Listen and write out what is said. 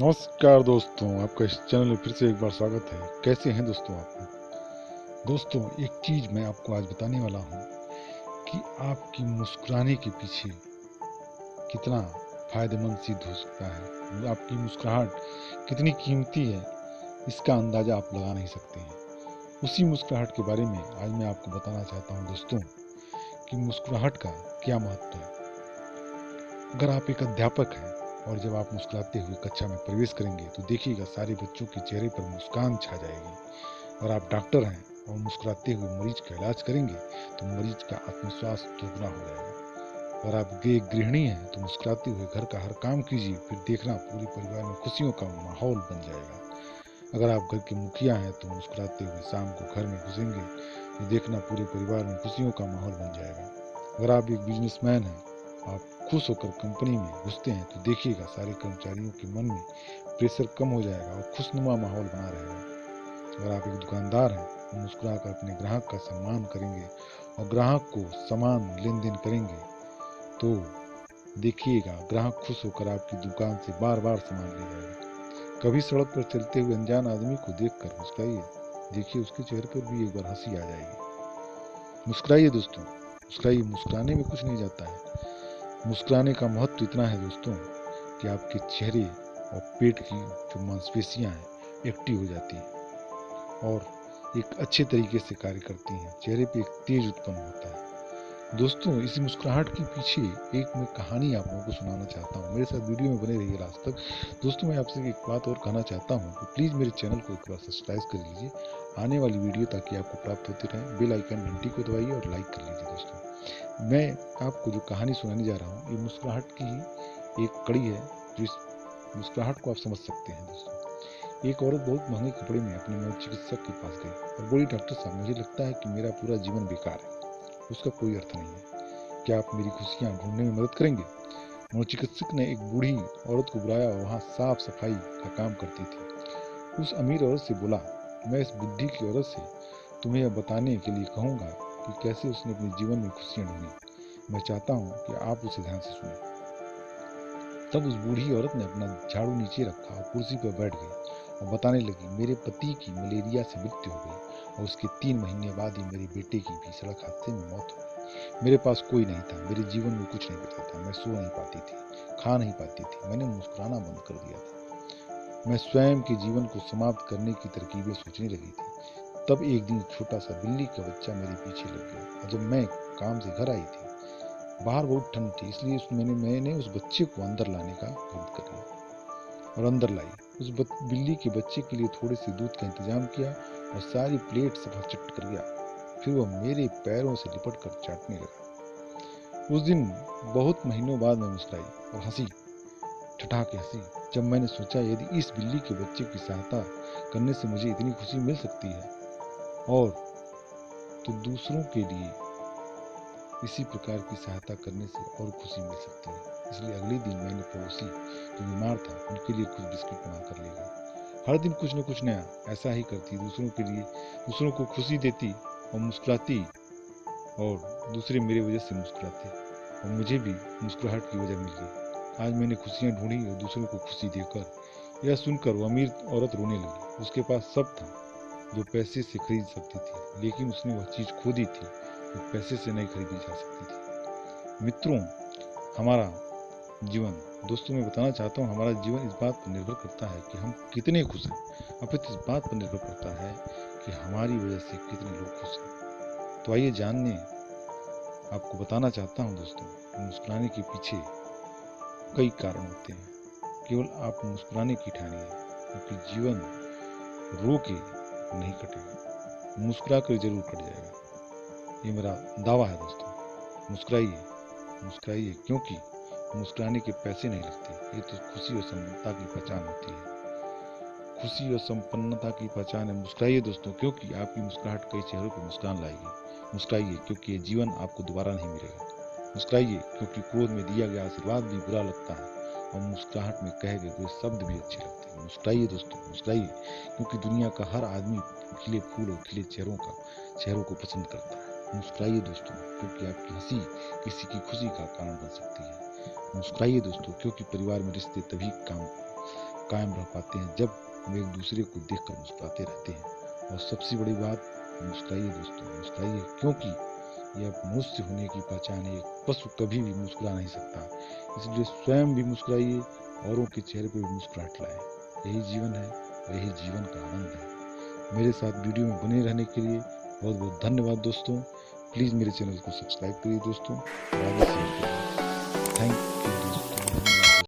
नमस्कार दोस्तों, आपका इस चैनल में फिर से एक बार स्वागत है। कैसे हैं दोस्तों आप? दोस्तों, एक चीज़ मैं आपको आज बताने वाला हूँ कि आपकी मुस्कुराने के पीछे कितना फ़ायदेमंद सिद्ध हो सकता है। आपकी मुस्कुराहट कितनी कीमती है, इसका अंदाज़ा आप लगा नहीं सकते हैं। उसी मुस्कुराहट के बारे में आज मैं आपको बताना चाहता हूँ दोस्तों कि मुस्कुराहट का क्या महत्व है। अगर आप एक अध्यापक हैं और जब आप मुस्कुराते हुए कक्षा में प्रवेश करेंगे तो देखिएगा सारे बच्चों के चेहरे पर मुस्कान छा जाएगी। और आप डॉक्टर हैं और मुस्कुराते हुए मरीज का इलाज करेंगे तो मरीज का आत्मविश्वास दोगुना हो जाएगा। और आप एक गृहिणी हैं तो मुस्कुराते हुए घर का हर काम कीजिए, फिर देखना पूरे परिवार में खुशियों का माहौल बन जाएगा। अगर आप घर के मुखिया हैं तो मुस्कुराते हुए शाम को घर में घुसेंगे तो देखना पूरे परिवार में खुशियों का माहौल बन जाएगा। अगर आप एक बिजनेसमैन हैं, आप खुश होकर कंपनी में घुसते हैं तो देखिएगा सारे कर्मचारियों के मन में प्रेशर कम हो जाएगा और खुशनुमा माहौल बना रहेगा। अगर आप एक दुकानदार हैं और मुस्कुराकर अपने ग्राहक का सम्मान करेंगे और ग्राहक को समान लेन देन करेंगे तो देखिएगा ग्राहक खुश होकर आपकी दुकान से बार बार सामान ले जाएगा। कभी सड़क पर चलते हुए अनजान आदमी को देखकर मुस्कुराइए, देखिए उसके चेहरे पर भी एक बार हंसी आ जाएगी। मुस्कुराइए दोस्तों, मुस्कुराइए। मुस्कुराने में कुछ नहीं जाता है। मुस्कुराने का महत्व इतना है दोस्तों कि आपके चेहरे और पेट की जो मांसपेशियां हैं एक्टिव हो जाती हैं और एक अच्छे तरीके से कार्य करती हैं। चेहरे पे एक तेज उत्पन्न होता है। दोस्तों, इस मुस्कुराहट के पीछे एक मैं कहानी आप लोगों को सुनाना चाहता हूँ। मेरे साथ वीडियो में बने रहिए लास्ट तक। दोस्तों, मैं आपसे एक बात और कहना चाहता हूँ कि प्लीज़ मेरे चैनल को एक बार सब्सक्राइब कर लीजिए, आने वाली वीडियो ताकि आपको प्राप्त होती रहे। बेल आइकन घंटी को दबाइए और लाइक कर लीजिए। दोस्तों, मैं आपको जो कहानी सुनाने जा रहा हूँ ये मुस्कुराहट की ही एक कड़ी है, जो इस मुस्कुराहट को आप समझ सकते हैं। दोस्तों, एक औरत बहुत महंगे कपड़े में अपने मनोचिकित्सक के पास गई और बोली, डॉक्टर साहब, मुझे लगता है कि मेरा पूरा जीवन बेकार है, उसका कोई अर्थ नहीं है। क्या आप मेरी खुशियाँ ढूंढने में मदद करेंगे? मनोचिकित्सक ने एक बूढ़ी औरत को बुलाया और वहाँ साफ सफाई का काम करती थी। उस अमीर औरत से बोला, मैं इस बुद्धि की औरत से तुम्हें यह बताने के लिए कहूँगा कि कैसे उसने अपने जीवन में खुशियाँ ढूंढी। मैं चाहता हूँ कि आप उसे ध्यान से सुने। तब उस बूढ़ी औरत ने अपना झाड़ू नीचे रखा और कुर्सी पर बैठ गई और बताने लगी, मेरे पति की मलेरिया से मृत्यु हो गई और उसके 3 महीने बाद ही मेरे बेटे की भी सड़क हादसे में मौत हो गई। मेरे पास कोई नहीं था, मेरे जीवन में कुछ नहीं बचा था। मैं सो नहीं पाती थी, खा नहीं पाती थी, मैंने मुस्कुराना बंद कर दिया था। मैं स्वयं के जीवन को समाप्त करने की तरकीबें सोचने लगी थी। तब एक दिन छोटा सा बिल्ली का बच्चा मेरे पीछे लग गया और जब मैं काम से घर आई थी, बाहर बहुत ठंड थी, इसलिए मैंने उस बच्चे को अंदर लाने का बंद कर दिया और अंदर लाई। उस बिल्ली के बच्चे के लिए थोड़े से दूध का इंतजाम किया और सारी प्लेट सफाचट कर गया। फिर वह मेरे पैरों से लिपट कर चाटने लगा। उस दिन बहुत महीनों बाद मैं मुस्कुराई और हंसी, ठठाके हंसी, जब मैंने सोचा यदि इस बिल्ली के बच्चे की सहायता करने से मुझे इतनी खुशी मिल सकती है और तो दूसरों के लिए इसी प्रकार की सहायता करने से और खुशी मिल सकती है। इसलिए अगले दिन मैंने पड़ोसी जो बीमार था उनके लिए कुछ बिस्किट बना कर ले गई। हर दिन कुछ न कुछ नया ऐसा ही करती, दूसरों के लिए, दूसरों को खुशी देती और मुस्कुराती और दूसरे मेरे वजह से मुस्कुराते और मुझे भी मुस्कुराहट की वजह मिल गई। आज मैंने खुशियाँ ढूंढी और दूसरों को खुशी देकर। यह सुनकर वो अमीर औरत रोने लगी। उसके पास सब था जो पैसे से खरीद सकती थी, लेकिन उसने वह चीज़ खो दी थी जो पैसे से नहीं खरीदी जा सकती थी। मित्रों, हमारा जीवन, दोस्तों मैं बताना चाहता हूँ, हमारा जीवन इस बात पर निर्भर करता है कि हम कितने खुश हैं, अपितु इस बात पर निर्भर करता है कि हमारी वजह से कितने लोग खुश हैं। तो आइए जानने, आपको बताना चाहता हूँ दोस्तों कि मुस्कुराने के पीछे कई कारण होते हैं। केवल आप मुस्कुराने की ठानिए, क्योंकि जीवन रो के नहीं कटेगा, मुस्कुरा कर जरूर कट जाएगा। ये मेरा दावा है दोस्तों। मुस्कुराइए, मुस्कुराइए, क्योंकि मुस्कुराने के पैसे नहीं लगते। ये तो खुशी और संपन्नता की पहचान होती है। खुशी और संपन्नता की पहचान है। मुस्कुराइए दोस्तों, क्योंकि आपकी मुस्कुराहट कई चेहरों पर मुस्कान लाएगी। मुस्कुराइए, क्योंकि ये जीवन आपको दोबारा नहीं मिलेगा। मुस्कुराइए, क्योंकि क्रोध में दिया गया आशीर्वाद भी बुरा लगता है और मुस्कुराहट में कहे गए हुए शब्द भी अच्छे लगते हैं। मुस्कुराइए दोस्तों, मुस्कुराइए, क्योंकि दुनिया का हर आदमी खिले फूल और खिले चेहरों को पसंद करता है। मुस्कुराइए दोस्तों, क्योंकि आपकी हंसी किसी की खुशी का कारण बन सकती है। मुस्कुराइए दोस्तों, क्योंकि परिवार में रिश्ते तभी काम कायम रह पाते हैं जब हम एक दूसरे को देखकर मुस्कुराते रहते हैं। और सबसे बड़ी बात, मुस्कुराइए दोस्तों, मुस्कुराइए, क्योंकि यह मनुष्य होने की पहचान है। एक पशु कभी भी मुस्कुरा नहीं सकता, इसलिए स्वयं भी मुस्कुराइए, औरों के चेहरे पर भी मुस्कुराहट लाएं। यही जीवन है और यही जीवन का आनंद है। मेरे साथ वीडियो में बने रहने के लिए बहुत बहुत धन्यवाद दोस्तों। प्लीज़ मेरे चैनल को सब्सक्राइब करिए दोस्तों, और आगे शेयर करिए। Thank you.